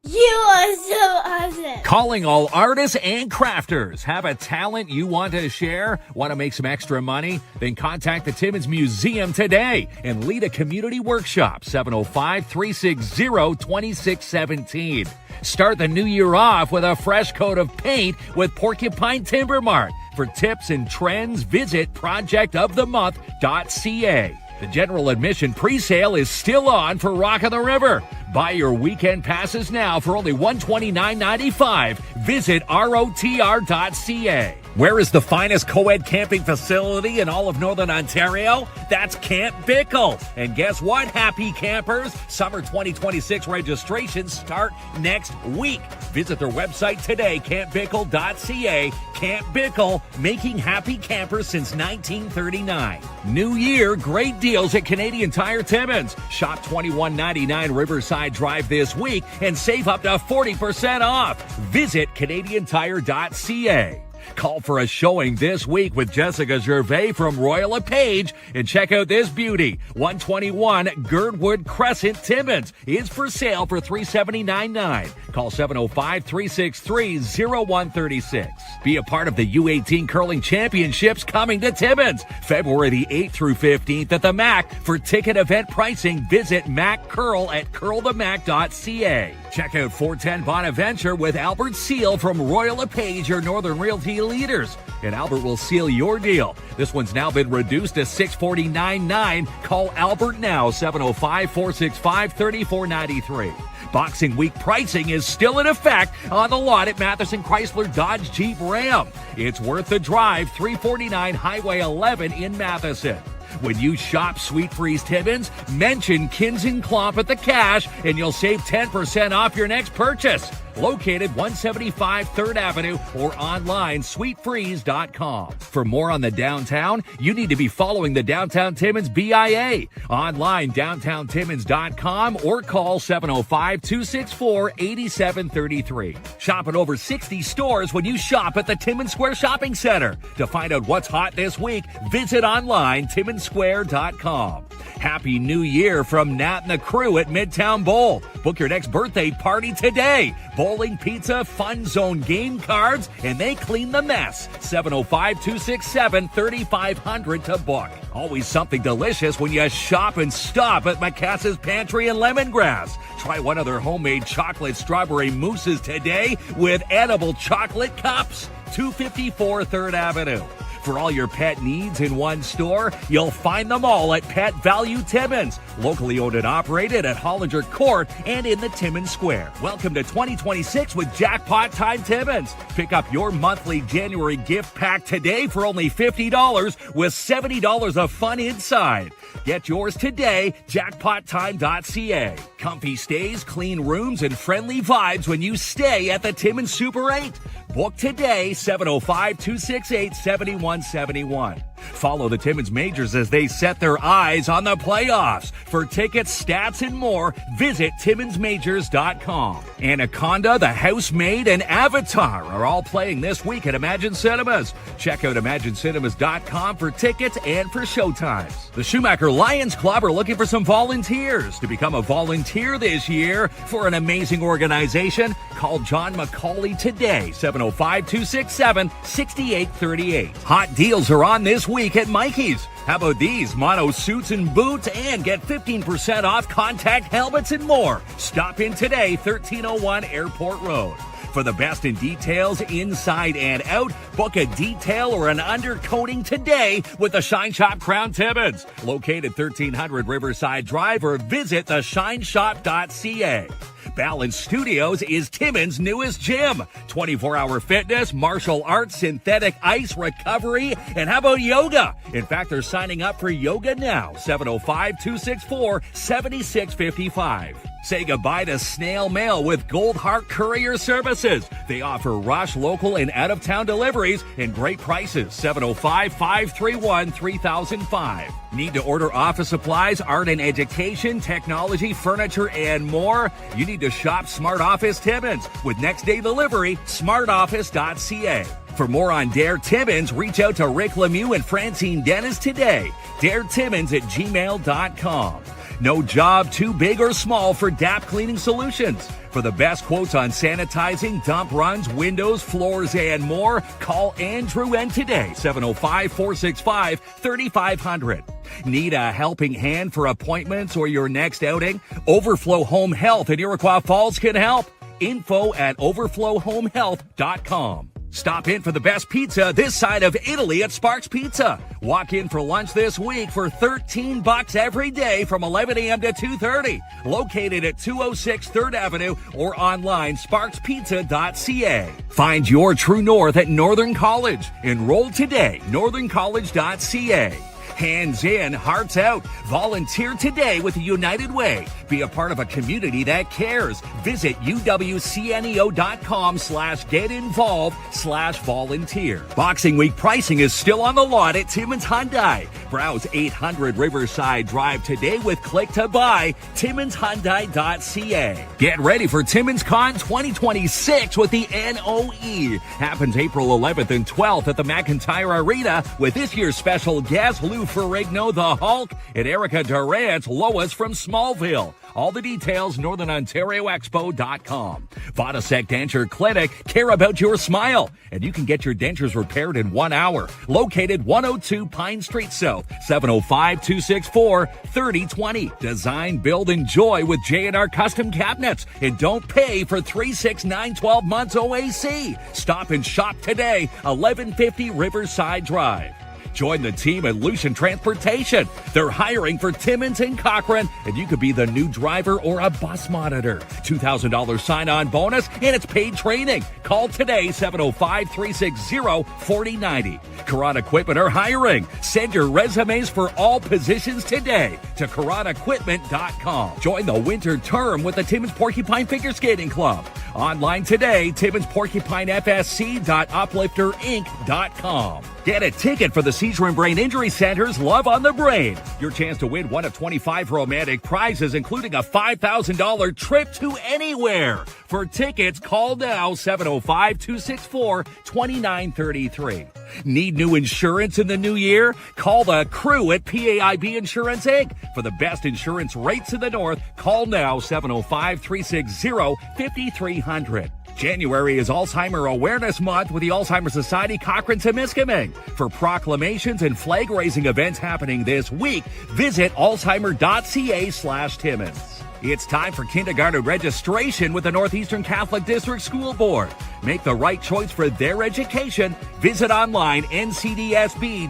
You are so awesome. Calling all artists and crafters. Have a talent you want to share? Want to make some extra money? Then contact the Timmins Museum today and lead a community workshop. 705-360-2617. Start the new year off with a fresh coat of paint with Porcupine Timber Mart. For tips and trends, visit projectofthemonth.ca. The general admission pre-sale is still on for Rock of the River. Buy your weekend passes now for only $129.95. Visit rotr.ca. Where is the finest co-ed camping facility in all of Northern Ontario? That's Camp Bickle. And guess what, happy campers? Summer 2026 registrations start next week. Visit their website today, campbickle.ca. Camp Bickle, making happy campers since 1939. New year, great deals at Canadian Tire Timmins. Shop $21.99 Riverside Drive this week and save up to 40% off. Visit CanadianTire.ca. Call for a showing this week with Jessica Gervais from Royal LePage and check out this beauty. 121 Girdwood Crescent, Timmins is for sale for $379.9. Call 705-363-0136. Be a part of the U18 Curling Championships coming to Timmins, February the 8th through 15th at the MAC. For ticket event pricing, visit Mac Curl at curlthemac.ca. Check out 410 Bonaventure with Albert Seal from Royal LePage, your Northern Realty leaders. And Albert will seal your deal. This one's now been reduced to $649.9. Call Albert now, 705-465-3493. Boxing Week pricing is still in effect on the lot at Matheson Chrysler Dodge Jeep Ram. It's worth the drive, 349 Highway 11 in Matheson. When you shop Sweet Freeze Timmins, mention KINZ and KLOMP at the cash and you'll save 10% off your next purchase. Located 175 3rd Avenue or online sweetfreeze.com. For more on the downtown, you need to be following the Downtown Timmins BIA. Online downtowntimmins.com or call 705-264-8733. Shop at over 60 stores when you shop at the Timmins Square Shopping Center. To find out what's hot this week, visit online timminsquare.com. Happy New Year from Nat and the crew at Midtown Bowl. Book your next birthday party today. Bowling, pizza, fun zone game cards, and they clean the mess. 705-267-3500 to book. Always something delicious when you shop and stop at Macassa's Pantry and Lemongrass. Try one of their homemade chocolate strawberry mousses today with edible chocolate cups. 254 3rd Avenue. For all your pet needs in one store, you'll find them all at Pet Value Timmins. Locally owned and operated at Hollinger Court and in the Timmins Square. Welcome to 2026 with Jackpot Time Timmins. Pick up your monthly January gift pack today for only $50 with $70 of fun inside. Get yours today, jackpottime.ca. Comfy stays, clean rooms, and friendly vibes when you stay at the Timmins Super 8. Book today, 705-268-7171. Follow the Timmins Majors as they set their eyes on the playoffs. For tickets, stats, and more, visit TimminsMajors.com. Anaconda, The Housemaid, and Avatar are all playing this week at Imagine Cinemas. Check out ImagineCinemas.com for tickets and for showtimes. The Schumacher Lions Club are looking for some volunteers. To become a volunteer this year for an amazing organization, call John McCauley today, 705-267-6838. Hot deals are on this week at Mikey's. How about these? Mono suits and boots, and get 15% off contact helmets and more. Stop in today, 1301 Airport Road. For the best in details inside and out, book a detail or an undercoating today with the Shine Shop Crown Timmins. Located 1300 Riverside Drive, or visit theshineshop.ca. Balance Studios is Timmins' newest gym. 24-hour fitness, martial arts, synthetic ice, recovery, and how about yoga? In fact, they're signing up for yoga now. 705-264-7655. Say goodbye to snail mail with Gold Heart Courier Services. They offer rush, local, and out-of-town deliveries and great prices. 705-531-3005. Need to order office supplies, art and education, technology, furniture, and more? You need to shop Smart Office Timmins. With next-day delivery, smartoffice.ca. For more on Dare Timmins, reach out to Rick Lemieux and Francine Dennis today. DareTimmins@gmail.com. No job too big or small for DAP Cleaning Solutions. For the best quotes on sanitizing, dump runs, windows, floors, and more, call Andrew N today, 705-465-3500. Need a helping hand for appointments or your next outing? Overflow Home Health in Iroquois Falls can help. info@overflowhomehealth.com. Stop in for the best pizza this side of Italy at Sparks Pizza. Walk in for lunch this week for $13 every day from 11 a.m. to 2:30. Located at 206 3rd Avenue or online sparkspizza.ca. Find your true north at Northern College. Enroll today, northerncollege.ca. Hands in, hearts out. Volunteer today with the United Way. Be a part of a community that cares. Visit uwcneo.com/get-involved/volunteer. Boxing Week pricing is still on the lot at Timmins Hyundai. Browse 800 Riverside Drive today with Click to Buy, TimminsHyundai.ca. Get ready for Timmins Con 2026 with the NOE. Happens April 11th and 12th at the McIntyre Arena with this year's special guest, Lou Ferrigno, the Hulk, and Erica Durant, Lois from Smallville. All the details, northernontarioexpo.com. Vodasec Denture Clinic, care about your smile. And you can get your dentures repaired in 1 hour. Located 102 Pine Street South, 705-264-3020. Design, build, enjoy with J&R Custom Cabinets. And don't pay for 3, 6, 9, 12 months OAC. Stop and shop today, 1150 Riverside Drive. Join the team at Lucian Transportation. They're hiring for Timmins and Cochrane, and you could be the new driver or a bus monitor. $2,000 sign-on bonus, and it's paid training. Call today, 705-360-4090. Karan Equipment are hiring. Send your resumes for all positions today to KaranEquipment.com. Join the winter term with the Timmins Porcupine Figure Skating Club. Online today, TimminsPorcupineFSC.uplifterinc.com. Get a ticket for the Seizure and Brain Injury Center's Love on the Brain. Your chance to win one of 25 romantic prizes, including a $5,000 trip to anywhere. For tickets, call now, 705-264-2933. Need new insurance in the new year? Call the crew at PAIB Insurance Inc. For the best insurance rates in the North, call now, 705-360-5300. January is Alzheimer Awareness Month with the Alzheimer's Society Cochrane-Temiskaming. For proclamations and flag-raising events happening this week, visit alzheimer.ca/Timmins. It's time for kindergarten registration with the Northeastern Catholic District School Board. Make the right choice for their education. Visit online ncdsb.on.ca.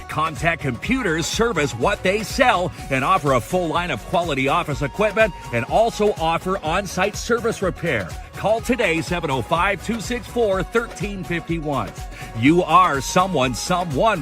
Contact Computers service what they sell and offer a full line of quality office equipment and also offer on-site service repair. Call today, 705-264-1351. You are someone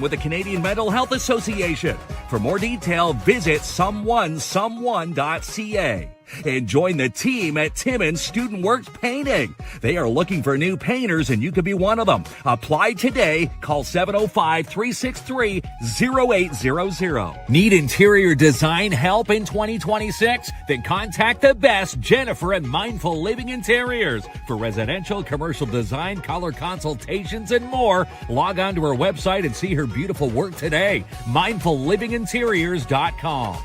with the Canadian Mental Health Association. For more detail, visit someonesomeone.ca. and join the team at Timmins Student Works Painting. They are looking for new painters, and you could be one of them. Apply today. Call 705-363-0800. Need interior design help in 2026? Then contact the best, Jennifer at Mindful Living Interiors. For residential, commercial design, color consultations, and more, log on to her website and see her beautiful work today. MindfulLivingInteriors.com.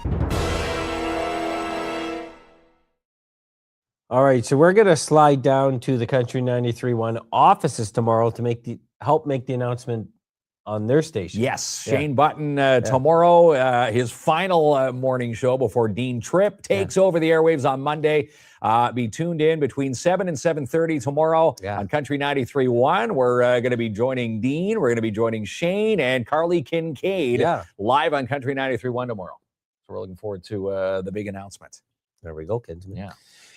All right, so we're going to slide down to the Country 93.1 offices tomorrow to help make the announcement on their station. Yes, Shane Button tomorrow, his final morning show before Dean Tripp takes over the airwaves on Monday. Be tuned in between 7 and 7:30 tomorrow on Country 93.1. We're going to be joining Dean. We're going to be joining Shane and Carly Kincaid live on Country 93.1 tomorrow. So we're looking forward to the big announcement. There we go, kids. Yeah.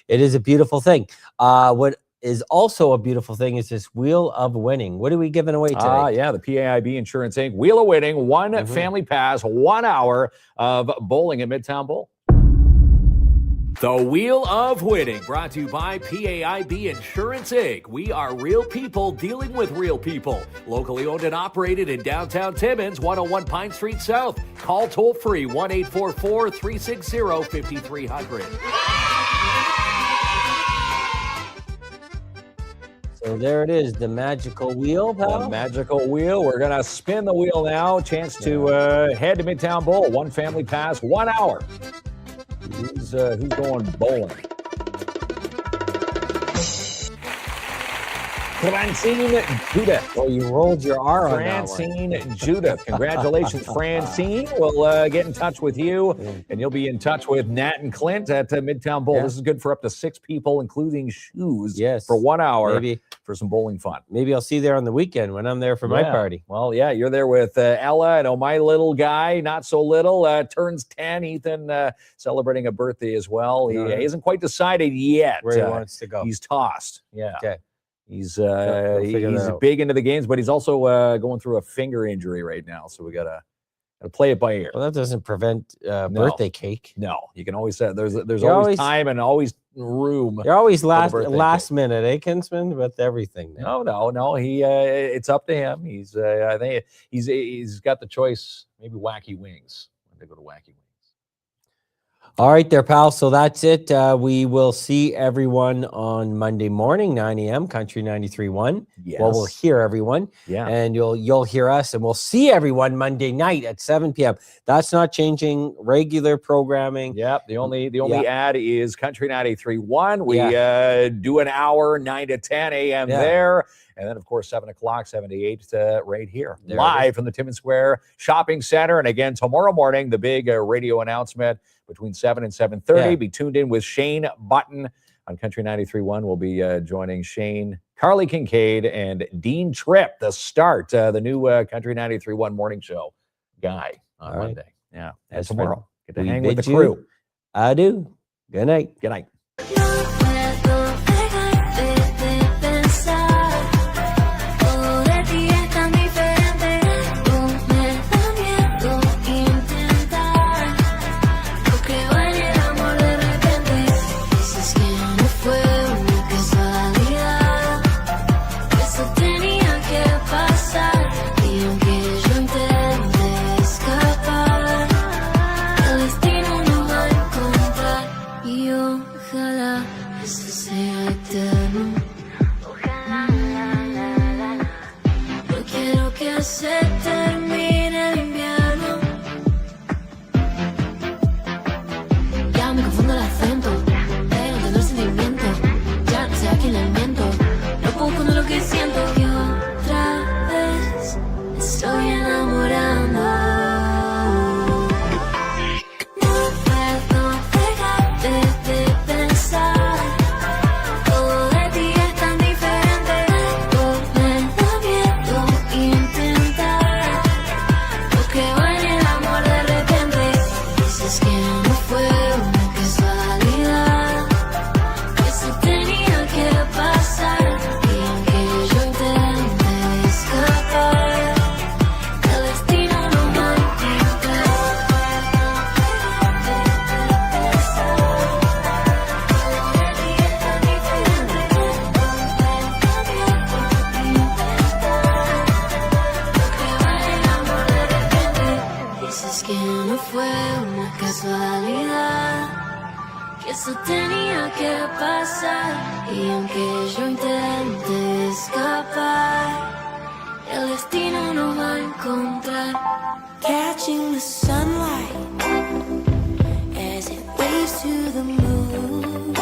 It is a beautiful thing. What is also a beautiful thing is this Wheel of Winning. What are we giving away today? The PAIB Insurance Inc. Wheel of Winning, one family pass, 1 hour of bowling at Midtown Bowl. The Wheel of Winning, brought to you by PAIB Insurance Inc. We are real people dealing with real people. Locally owned and operated in downtown Timmins, 101 Pine Street South. Call toll free 1-844-360-5300. So there it is, the magical wheel, pal. The magical wheel. We're going to spin the wheel now. Chance to head to Midtown Bowl. One family pass, 1 hour. Who's going bowling? Francine Judith. Oh, you rolled your R on that one. Francine Judith. Congratulations, Francine. We'll get in touch with you, and you'll be in touch with Nat and Clint at Midtown Bowl. This is good for up to 6 people, including shoes, for 1 hour for some bowling fun. Maybe I'll see you there on the weekend when I'm there for my party. Well, you're there with Ella. I know my little guy, not so little, turns 10. Ethan celebrating a birthday as well. He isn't quite decided yet where he wants to go. He's tossed. Yeah. Okay. He's big into the games, but he's also going through a finger injury right now. So we gotta play it by ear. Well, that doesn't prevent birthday cake. No, you can always say there's always time and always room. You're always last minute, eh, Kinsman, with everything. No. He it's up to him. I think he's got the choice. Maybe Wacky Wings. I'm gonna go to Wacky Wings. All right there, pal. So that's it. We will see everyone on Monday morning, 9 a.m., Country 93.1. Yes. Well, we'll hear everyone. Yeah. And you'll hear us, and we'll see everyone Monday night at 7 p.m. That's not changing regular programming. Yep. The only ad is Country 93.1. We do an hour, 9 to 10 a.m. there. And then, of course, 7 o'clock, 7 to 8 right here, live from the Timmins Square Shopping Center. And again, tomorrow morning, the big radio announcement between 7 and 7:30. Be tuned in with Shane Button on Country 93.1. We'll be joining Shane, Carly Kincaid, and Dean Tripp, the start, the new Country 93.1 morning show guy on Monday. Yeah, and tomorrow. Get to hang with the crew. Adieu. Good night. Good night. Intentar eso tenía que pasar. Y aunque yo intente escapar, el destino nos va a encontrar. Catching the sunlight as it waves to the moon.